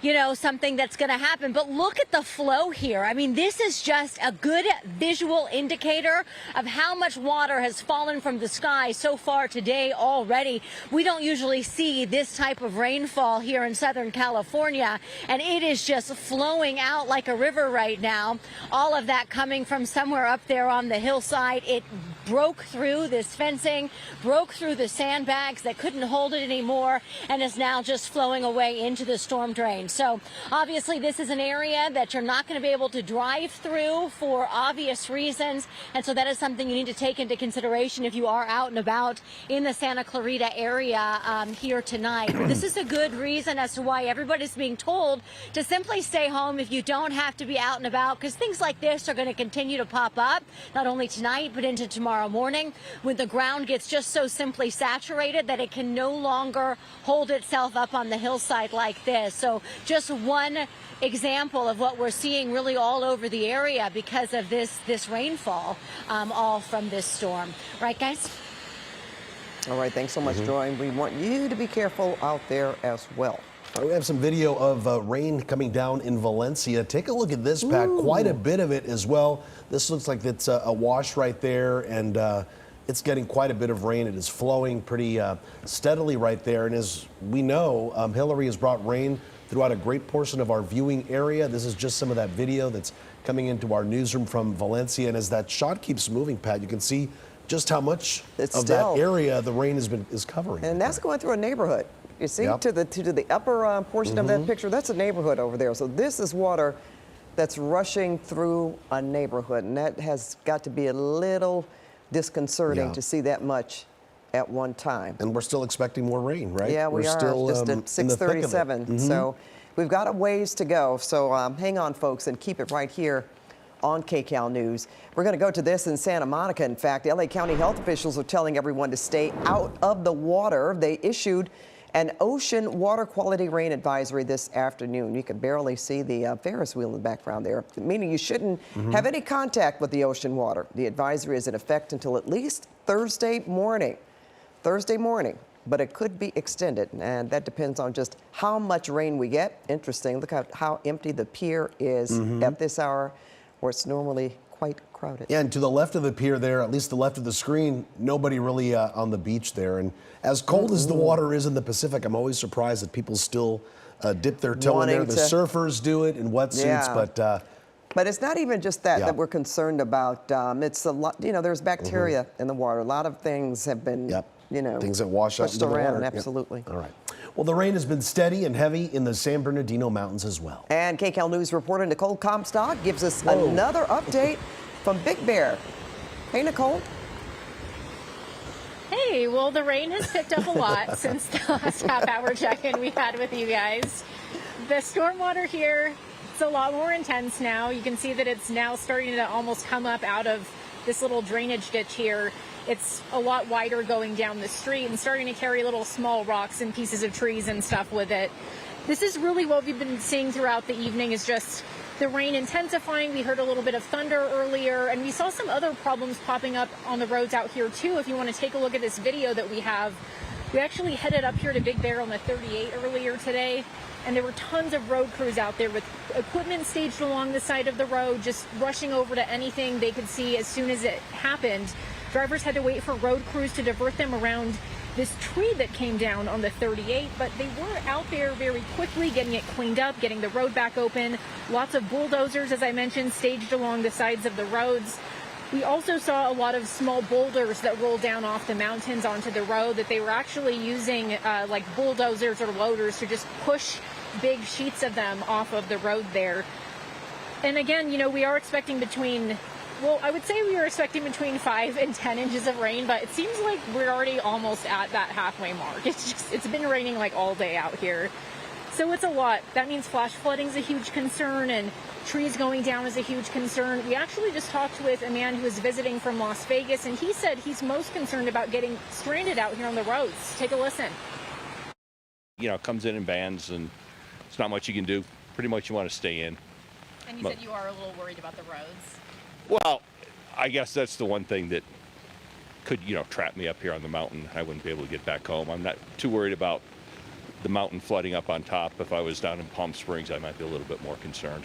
you know, something that's going to happen. But look at the flow here. I mean, this is just a good visual indicator of how much water has fallen from the sky so far today already. We don't usually see this type of rainfall here in Southern California, and it is just flowing out like a river right now. All of that coming from somewhere up there on the hillside. It broke through this fencing, broke through the sandbags that couldn't hold it anymore, and is now just flowing away into the storm drain. So obviously this is an area that you're not going to be able to drive through for obvious reasons, and so that is something you need to take into consideration if you are out and about in the Santa Clarita area here tonight. This is a good reason as to why everybody's being told to simply stay home if you don't have to be out and about, because things like this are going to continue to pop up, not only tonight but into tomorrow morning, when the ground gets just so simply saturated that it can no longer hold itself up on the hillside like this. So just one example of what we're seeing really all over the area because of this rainfall, all from this storm. Right, guys? All right, thanks so much, Joy. We want you to be careful out there as well. We have some video of rain coming down in Valencia. Take a look at this, Pat. Quite a bit of it as well. This looks like it's a wash right there, and it's getting quite a bit of rain. It is flowing pretty steadily right there. And as we know, Hilary has brought rain throughout a great portion of our viewing area. This is just some of that video that's coming into our newsroom from Valencia. And as that shot keeps moving, Pat, you can see just how much of that area the rain is covering. And that's going through a neighborhood. You see, to the upper portion of that picture, that's a neighborhood over there. So this is water that's rushing through a neighborhood, and that has got to be a little disconcerting to see that much at one time. And we're still expecting more rain, right? Yeah, we're still just at 6:37. So we've got a ways to go. So hang on, folks, and keep it right here on KCAL News. We're going to go to this in Santa Monica. In fact, LA County health officials are telling everyone to stay out of the water. They issued an ocean water quality rain advisory this afternoon. You can barely see the Ferris wheel in the background there, meaning you shouldn't have any contact with the ocean water. The advisory is in effect until at least Thursday morning, but it could be extended, and that depends on just how much rain we get. Interesting, look at how empty the pier is at this hour, where it's normally quite crowded. Yeah, and to the left of the pier there, at least the left of the screen, nobody really on the beach there. And as cold as the water is in the Pacific, I'm always surprised that people still dip their toe in there. The surfers do it in wetsuits, but it's not even just that we're concerned about. It's a lot, you know, there's bacteria in the water. A lot of things have been, you know, things that wash out into the water. Absolutely. All right. Well, the rain has been steady and heavy in the San Bernardino Mountains as well. And KCAL News reporter Nicole Comstock gives us another update from Big Bear. Hey, Nicole. Hey, well, the rain has picked up a lot since the last half-hour check-in we had with you guys. The stormwater here, it's a lot more intense now. You can see that it's now starting to almost come up out of this little drainage ditch here. It's a lot wider going down the street and starting to carry little small rocks and pieces of trees and stuff with it. This is really what we've been seeing throughout the evening, is just the rain intensifying. We heard a little bit of thunder earlier, and we saw some other problems popping up on the roads out here too. If you want to take a look at this video that we have, we actually headed up here to Big Bear on the 38 earlier today, and there were tons of road crews out there with equipment staged along the side of the road, just rushing over to anything they could see as soon as it happened. Drivers had to wait for road crews to divert them around this tree that came down on the 38, but they were out there very quickly getting it cleaned up, getting the road back open. Lots of bulldozers, as I mentioned, staged along the sides of the roads. We also saw a lot of small boulders that rolled down off the mountains onto the road that they were actually using like bulldozers or loaders to just push big sheets of them off of the road there. And again, you know, we are expecting well, I would say we were expecting between 5 and 10 inches of rain, but it seems like we're already almost at that halfway mark. It's been raining like all day out here. So it's a lot. That means flash flooding is a huge concern, and trees going down is a huge concern. We actually just talked with a man who was visiting from Las Vegas, and he said he's most concerned about getting stranded out here on the roads. Take a listen. You know, it comes in bands, and it's not much you can do. Pretty much you want to stay in. And you said you are a little worried about the roads. Well, I guess that's the one thing that could, you know, trap me up here on the mountain. I wouldn't be able to get back home. I'm not too worried about the mountain flooding up on top. If I was down in Palm Springs, I might be a little bit more concerned.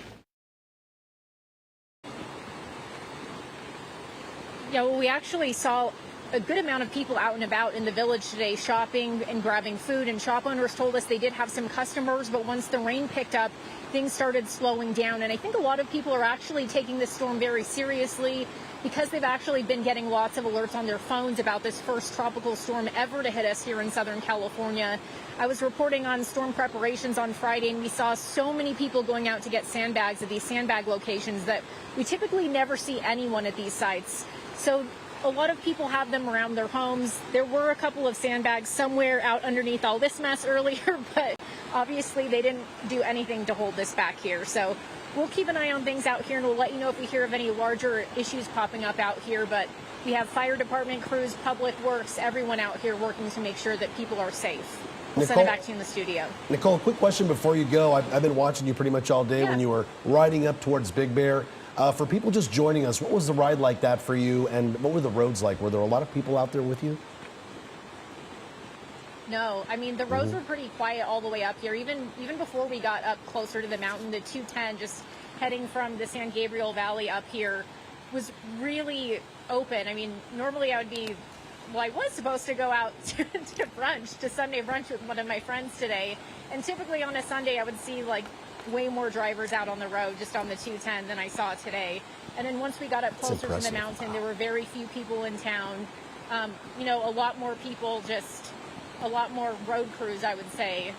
Yeah, well, we actually saw a good amount of people out and about in the village today shopping and grabbing food, and shop owners told us they did have some customers, but once the rain picked up, things started slowing down. And I think a lot of people are actually taking this storm very seriously because they've actually been getting lots of alerts on their phones about this first tropical storm ever to hit us here in Southern California. I was reporting on storm preparations on Friday, and we saw so many people going out to get sandbags at these sandbag locations that we typically never see anyone at these sites. So a lot of people have them around their homes. There were a couple of sandbags somewhere out underneath all this mess earlier, but obviously they didn't do anything to hold this back here. So we'll keep an eye on things out here, and we'll let you know if we hear of any larger issues popping up out here. But we have fire department crews, public works, everyone out here working to make sure that people are safe. We'll send it back to you in the studio. Nicole, quick question before you go. I've been watching you pretty much all day when you were riding up towards Big Bear. For people just joining us, what was the ride like that for you, and what were the roads like? Were there a lot of people out there with you? No, I mean, the roads were pretty quiet all the way up here. Even before we got up closer to the mountain, the 210 just heading from the San Gabriel Valley up here was really open. I mean, normally I was supposed to go out to brunch, to Sunday brunch with one of my friends today. And typically on a Sunday I would see like way more drivers out on the road just on the 210 than I saw today. And then once we got up closer to the mountain, there were very few people in town. You know, a lot more people, just a lot more road crews, I would say.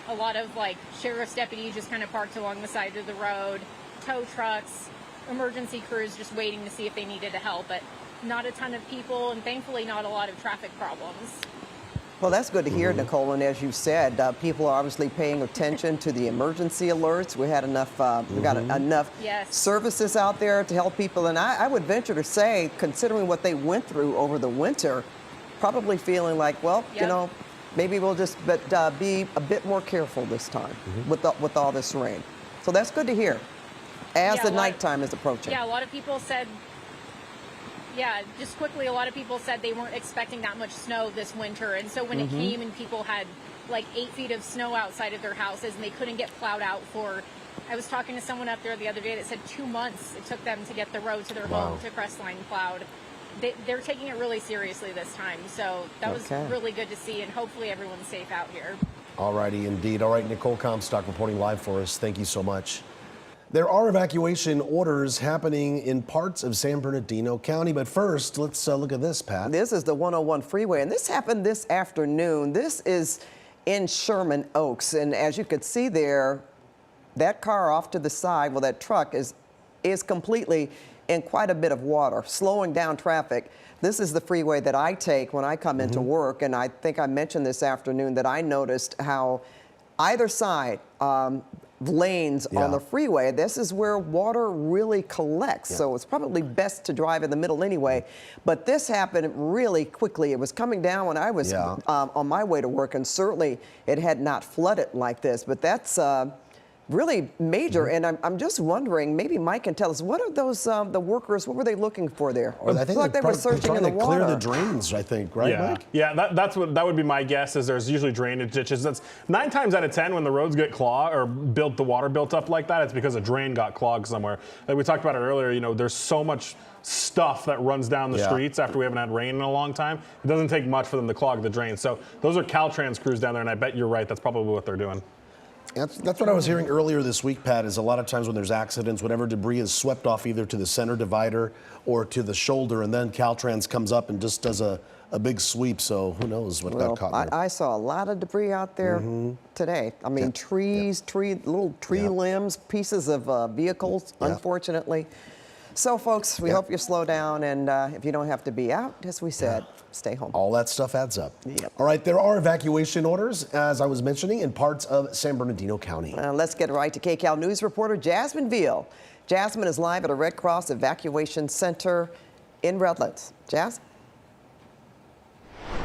A lot of like sheriff's deputies just kind of parked along the side of the road, tow trucks, emergency crews just waiting to see if they needed to help, but not a ton of people, and thankfully not a lot of traffic problems. Well, that's good to hear, Nicole. And as you said, people are obviously paying attention to the emergency alerts. We had enough, we got enough services out there to help people. And I would venture to say, considering what they went through over the winter, probably feeling like, well, you know, maybe we'll just be a bit more careful this time with all this rain. So that's good to hear as the nighttime is approaching. Yeah, a lot of people said, just quickly, a lot of people said they weren't expecting that much snow this winter. And so when it came and people had like 8 feet of snow outside of their houses and they couldn't get plowed out for, I was talking to someone up there the other day that said 2 months it took them to get the road to their home to Crestline plowed. They're taking it really seriously this time. So that was really good to see, and hopefully everyone's safe out here. All righty, indeed. All right, Nicole Comstock reporting live for us. Thank you so much. There are evacuation orders happening in parts of San Bernardino County, but first, let's look at this, Pat. This is the 101 freeway, and this happened this afternoon. This is in Sherman Oaks, and as you could see there, that car off to the side, well, that truck is completely in quite a bit of water, slowing down traffic. This is the freeway that I take when I come into work, and I think I mentioned this afternoon that I noticed how either side lanes on the freeway, this is where water really collects. So it's probably best to drive in the middle anyway. But this happened really quickly. It was coming down when I was on my way to work, and certainly it had not flooded like this. But that's really major. And I'm just wondering, maybe Mike can tell us, what are those, the workers, what were they looking for there? Or I think they were searching in the water. Clear the drains, I think, right, yeah. Mike? Yeah, that would be my guess, is there's usually drainage ditches. That's 9 times out of 10 when the roads get clogged or the water built up like that, it's because a drain got clogged somewhere. Like we talked about it earlier, you know, there's so much stuff that runs down the streets after we haven't had rain in a long time. It doesn't take much for them to clog the drains. So those are Caltrans crews down there, and I bet you're right, that's probably what they're doing. That's what I was hearing earlier this week, Pat, is a lot of times when there's accidents, whatever debris is swept off either to the center divider or to the shoulder, and then Caltrans comes up and just does a big sweep, so who knows what got caught in there. I saw a lot of debris out there today. I mean, trees, little tree limbs, pieces of vehicles, unfortunately. So, folks, we hope you slow down, and if you don't have to be out, as we said, stay home. All that stuff adds up. All right, there are evacuation orders, as I was mentioning, in parts of San Bernardino County. Let's get right to KCAL News reporter Jasmine Veal. Jasmine is live at a Red Cross Evacuation Center in Redlands. Jas?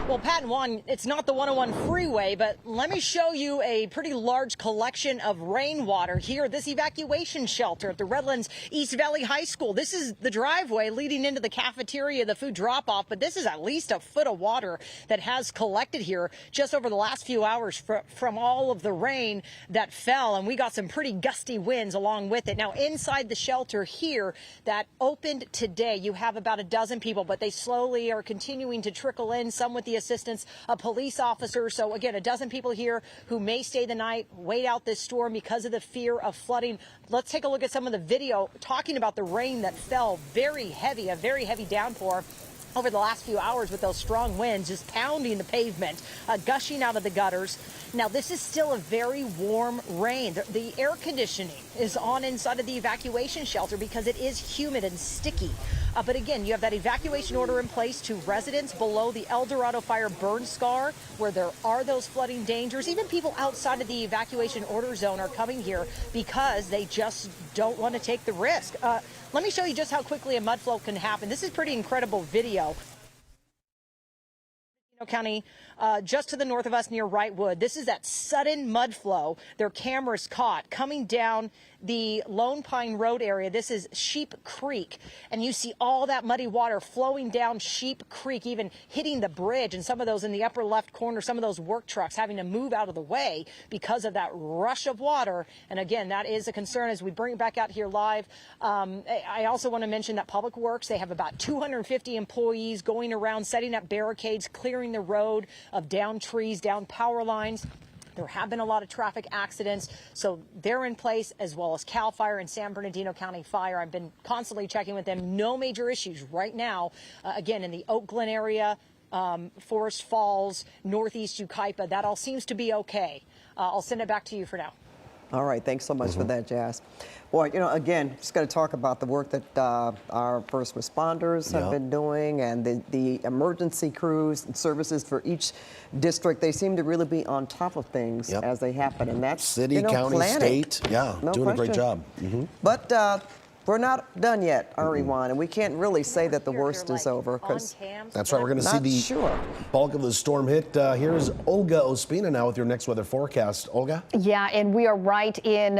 Well, Pat and Juan, it's not the 101 freeway, but let me show you a pretty large collection of rainwater here at this evacuation shelter at the Redlands East Valley High School. This is the driveway leading into the cafeteria, the food drop-off, but this is at least a foot of water that has collected here just over the last few hours from all of the rain that fell, and we got some pretty gusty winds along with it. Now, inside the shelter here that opened today, you have about a dozen people, but they slowly are continuing to trickle in, some with the assistance of police officers. So again, a dozen people here who may stay the night, wait out this storm because of the fear of flooding. Let's take a look at some of the video talking about the rain that fell. Very heavy, a very heavy downpour over the last few hours with those strong winds just pounding the pavement, gushing out of the gutters. Now, this is still a very warm rain. The air conditioning is on inside of the evacuation shelter because it is humid and sticky. But again, you have that evacuation order in place to residents below the El Dorado fire burn scar where there are those flooding dangers. Even people outside of the evacuation order zone are coming here because they just don't want to take the risk. Let me show you just how quickly a mudflow can happen. This is pretty incredible video. County, just to the north of us near Wrightwood. This is that sudden mud flow their cameras caught coming down the Lone Pine Road area. This is Sheep Creek, and you see all that muddy water flowing down Sheep Creek, even hitting the bridge, and some of those in the upper left corner, some of those work trucks having to move out of the way because of that rush of water. And again, that is a concern as we bring it back out here live. I also want to mention that Public Works, they have about 250 employees going around setting up barricades, clearing the road of down trees, down power lines. There have been a lot of traffic accidents, so they're in place, as well as CAL FIRE and San Bernardino County Fire. I've been constantly checking with them. No major issues right now. Again, in the Oak Glen area, Forest Falls, Northeast Yucaipa, that all seems to be okay. I'll send it back to you for now. All right, thanks so much for that, Jas. Boy, you know, again, just going to talk about the work that our first responders have been doing, and the emergency crews and services for each district. They seem to really be on top of things as they happen, and that's city, county, planning. state, doing a great job. But we're not done yet, are we, Juan? And we can't really say that the worst is over, because that's right. We're going to see the bulk of the storm hit. Here's Olga Ospina now with your next weather forecast. Olga? Yeah, and we are right in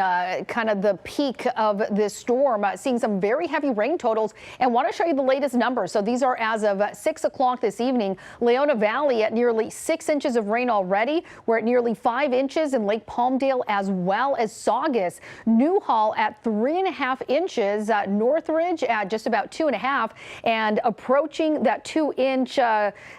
kind of the peak of this storm, seeing some very heavy rain totals, and want to show you the latest numbers. So these are as of 6 o'clock this evening. Leona Valley at nearly 6 inches of rain already. We're at nearly 5 inches in Lake Palmdale, as well as Saugus. Newhall at 3.5 inches. Northridge at just about 2.5, and approaching that 2-inch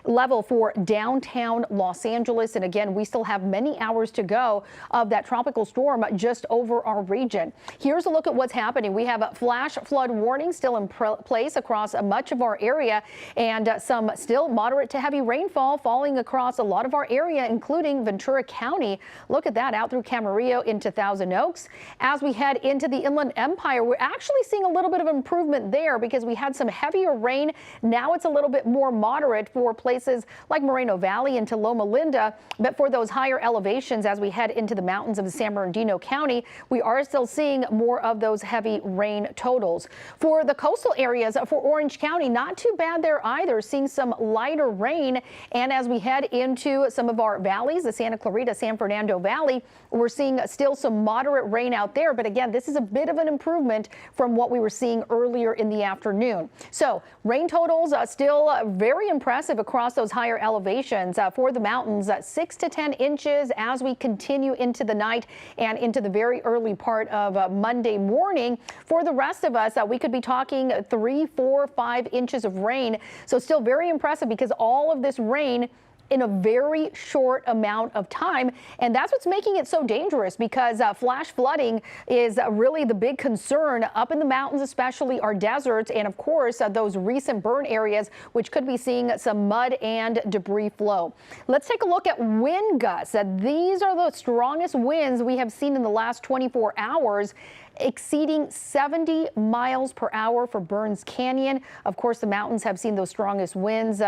level for downtown Los Angeles. And again, we still have many hours to go of that tropical storm just over our region. Here's a look at what's happening. We have a flash flood warning still in place across much of our area, and some still moderate to heavy rainfall falling across a lot of our area, including Ventura County. Look at that, out through Camarillo into Thousand Oaks. As we head into the Inland Empire, we're actually finally seeing a little bit of improvement there because we had some heavier rain. Now it's a little bit more moderate for places like Moreno Valley into Loma Linda. But for those higher elevations, as we head into the mountains of San Bernardino County, we are still seeing more of those heavy rain totals. For the coastal areas for Orange County, not too bad there either, seeing some lighter rain. And as we head into some of our valleys, the Santa Clarita, San Fernando Valley, we're seeing still some moderate rain out there. But again, this is a bit of an improvement from what we were seeing earlier in the afternoon. So rain totals still very impressive across those higher elevations for the mountains, 6 to 10 inches as we continue into the night and into the very early part of Monday morning. For the rest of us, we could be talking 3, 4, 5 inches of rain. So still very impressive because all of this rain in a very short amount of time. And that's what's making it so dangerous because flash flooding is really the big concern up in the mountains, especially our deserts. And of course, those recent burn areas, which could be seeing some mud and debris flow. Let's take a look at wind gusts. These are the strongest winds we have seen in the last 24 hours. Exceeding 70 miles per hour for Burns Canyon. Of course, the mountains have seen those strongest winds.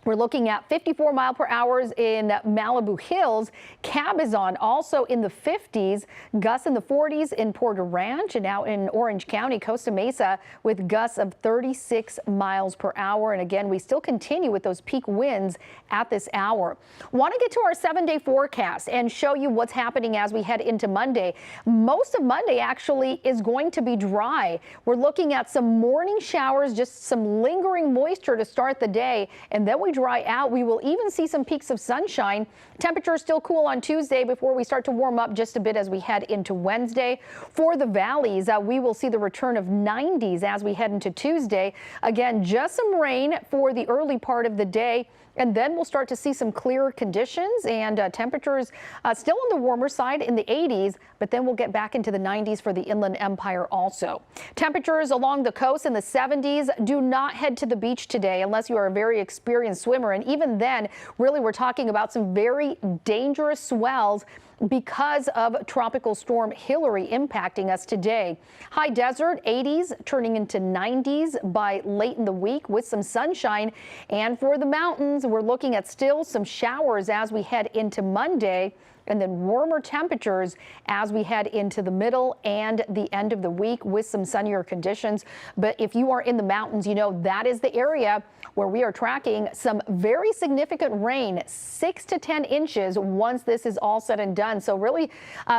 We're looking at 54 mile per hour in Malibu Hills. Cabazon also in the 50s, gusts in the 40s in Porter Ranch, and out in Orange County, Costa Mesa, with gusts of 36 miles per hour. And again, we still continue with those peak winds at this hour. Want to get to our 7-day forecast and show you what's happening as we head into Monday. Most of Monday actually is going to be dry. We're looking at some morning showers, just some lingering moisture to start the day, and then we dry out. We will even see some peaks of sunshine. Temperatures still cool on Tuesday before we start to warm up just a bit as we head into Wednesday. For the valleys, we will see the return of 90s as we head into Tuesday. Again, just some rain for the early part of the day. And then we'll start to see some clearer conditions and temperatures still on the warmer side in the 80s, but then we'll get back into the 90s for the Inland Empire also. Temperatures along the coast in the 70s. Do not head to the beach today unless you are a very experienced swimmer. And even then, really, we're talking about some very dangerous swells because of Tropical Storm Hilary impacting us today. High desert, 80s turning into 90s by late in the week with some sunshine. And for the mountains, we're looking at still some showers as we head into Monday, and then warmer temperatures as we head into the middle and the end of the week with some sunnier conditions. But if you are in the mountains, you know that is the area where we are tracking some very significant rain, 6 to 10 inches once this is all said and done. So really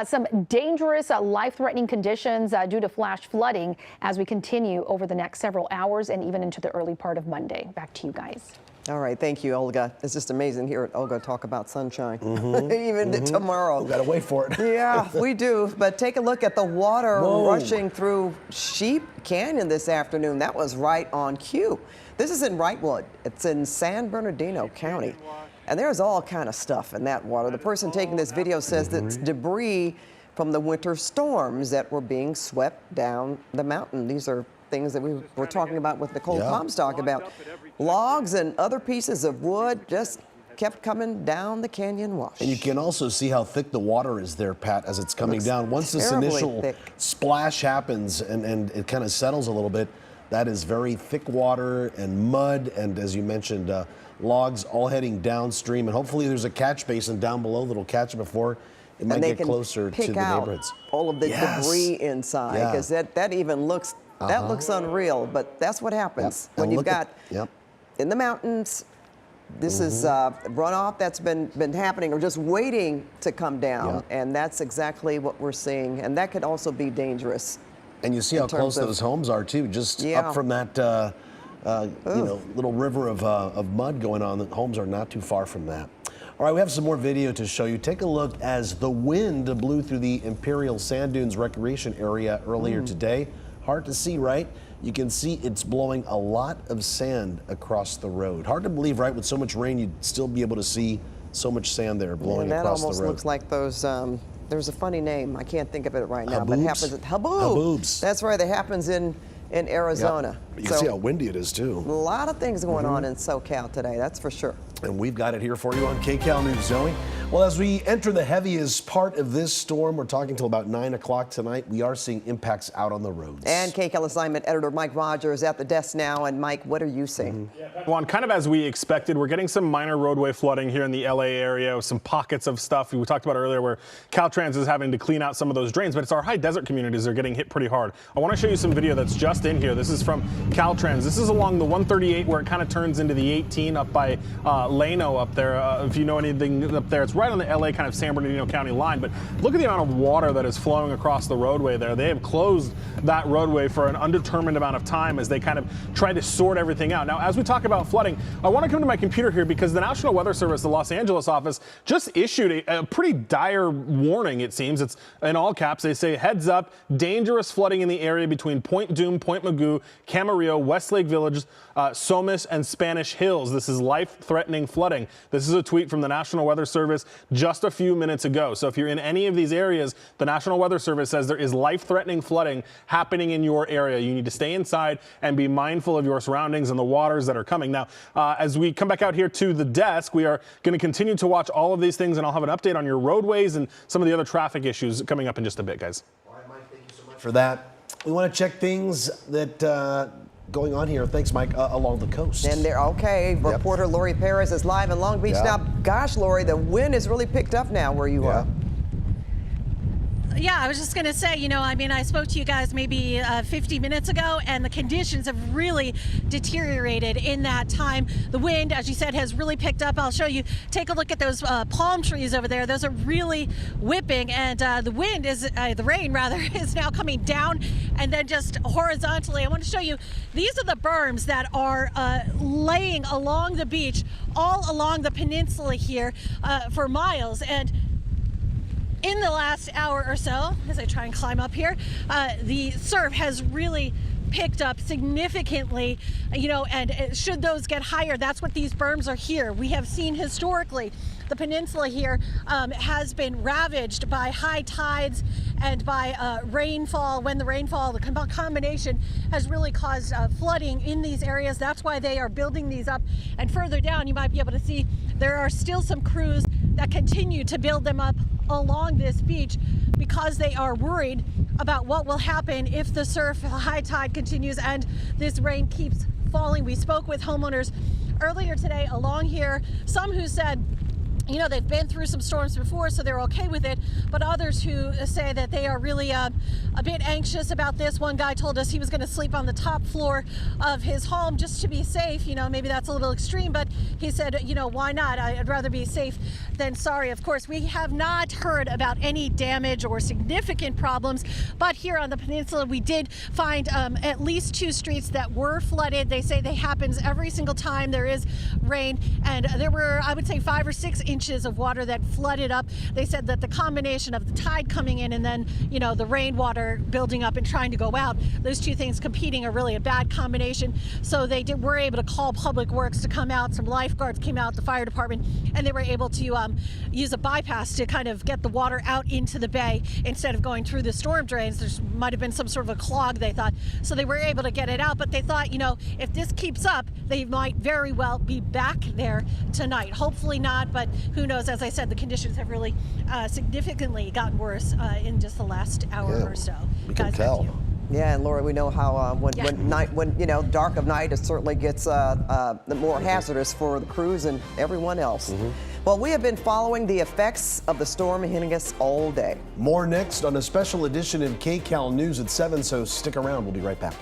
some dangerous, life-threatening conditions due to flash flooding as we continue over the next several hours and even into the early part of Monday. Back to you guys. All right, thank you, Olga. It's just amazing here at Olga talk about sunshine, even tomorrow. We gotta wait for it. Yeah, we do. But take a look at the water rushing through Sheep Canyon this afternoon. That was right on cue. This is in Wrightwood. It's in San Bernardino County. And there's all kind of stuff in that water. The person taking this video says that it's debris from the winter storms that were being swept down the mountain. These are things that we were talking about with Nicole Comstock about. Logs and other pieces of wood just kept coming down the canyon wash. And you can also see how thick the water is there, Pat, as it's coming down. Once this initial splash happens and it kind of settles a little bit, that is very thick water and mud, and as you mentioned, logs all heading downstream. And hopefully there's a catch basin down below that'll catch it before it might get closer to the neighborhoods. All of the debris inside, because that even looks that looks unreal, but that's what happens when you've got in the mountains. This is runoff that's been happening or just waiting to come down, and that's exactly what we're seeing, and that could also be dangerous. And you see how close those homes are too, just up from that little river of mud going on. The homes are not too far from that. All right, we have some more video to show you. Take a look as the wind blew through the Imperial Sand Dunes Recreation Area earlier today. Hard to see, right? You can see it's blowing a lot of sand across the road. Hard to believe, right? With so much rain, you'd still be able to see so much sand there blowing across the road. That almost looks like those, there's a funny name. I can't think of it right now, but it happens at Haboobs. That's right, it happens in Arizona. You can see how windy it is, too. A lot of things going on in SoCal today, that's for sure. And we've got it here for you on KCAL News, Zoe. Well, as we enter the heaviest part of this storm, we're talking till about 9 o'clock tonight. We are seeing impacts out on the roads. And KCAL assignment editor Mike Rogers at the desk now. And Mike, what are you seeing? Juan, kind of as we expected, we're getting some minor roadway flooding here in the LA area, some pockets of stuff we talked about earlier where Caltrans is having to clean out some of those drains, but it's our high desert communities that are getting hit pretty hard. I want to show you some video that's just in here. This is from Caltrans. This is along the 138 where it kind of turns into the 18 up by Lano up there. If you know anything up there, it's right on the LA kind of San Bernardino County line, but look at the amount of water that is flowing across the roadway there. They have closed that roadway for an undetermined amount of time as they kind of try to sort everything out. Now, as we talk about flooding, I want to come to my computer here because the National Weather Service, the Los Angeles office, just issued a pretty dire warning, it seems. It's in all caps. They say, heads up, dangerous flooding in the area between Point Dume, Point Mugu, Camarillo, Westlake Village, Somis, and Spanish Hills. This is life-threatening flooding. This is a tweet from the National Weather Service just a few minutes ago. So if you're in any of these areas, the National Weather Service says there is life-threatening flooding happening in your area. You need to stay inside and be mindful of your surroundings and the waters that are coming. Now, as we come back out here to the desk, we are going to continue to watch all of these things, and I'll have an update on your roadways and some of the other traffic issues coming up in just a bit, guys. All right, Mike, thank you so much for that. We want to check things that going on here. Thanks, Mike, along the coast. And they're okay. Reporter Lori Perez is live in Long Beach now. Gosh, Lori, the wind has really picked up now where you are. Yeah, I was just going to say, you know, I mean, I spoke to you guys maybe 50 minutes ago, and the conditions have really deteriorated in that time. The wind, as you said, has really picked up. I'll show you. Take a look at those palm trees over there. Those are really whipping, and the wind is, the rain rather, is now coming down and then just horizontally. I want to show you, these are the berms that are laying along the beach, all along the peninsula here for miles. And in the last hour or so, as I try and climb up here, the surf has really picked up significantly, you know, and should those get higher, that's what these berms are here. We have seen historically the peninsula here has been ravaged by high tides and by rainfall. When the rainfall, the combination has really caused flooding in these areas. That's why they are building these up. And further down, you might be able to see there are still some crews that continue to build them up along this beach because they are worried about what will happen if the surf high tide continues and this rain keeps falling. We spoke with homeowners earlier today along here, some who said, you know, they've been through some storms before, so they're okay with it, but others who say that they are really a bit anxious about this. One guy told us he was going to sleep on the top floor of his home just to be safe. You know, maybe that's a little extreme, but he said, you know, why not? I'd rather be safe than sorry. Of course, we have not heard about any damage or significant problems, but here on the peninsula, we did find at least 2 streets that were flooded. They say that happens every single time there is rain, and there were, I would say, 5 or 6 inches of water that flooded up. They said that the combination of the tide coming in and then, you know, the rainwater building up and trying to go out, those two things competing are really a bad combination. So they were able to call Public Works to come out. Some lifeguards came out, the fire department, and they were able to use a bypass to kind of get the water out into the bay instead of going through the storm drains. There might have been some sort of a clog, they thought. So they were able to get it out, but they thought, you know, if this keeps up, they might very well be back there tonight. Hopefully not, but who knows? As I said, the conditions have really significantly gotten worse in just the last hour or so. We can tell. Yeah, and Laura, we know how when you know, dark of night, it certainly gets more hazardous for the crews and everyone else. Well, we have been following the effects of the storm hitting us all day. More next on a special edition of KCAL News at 7, so stick around. We'll be right back.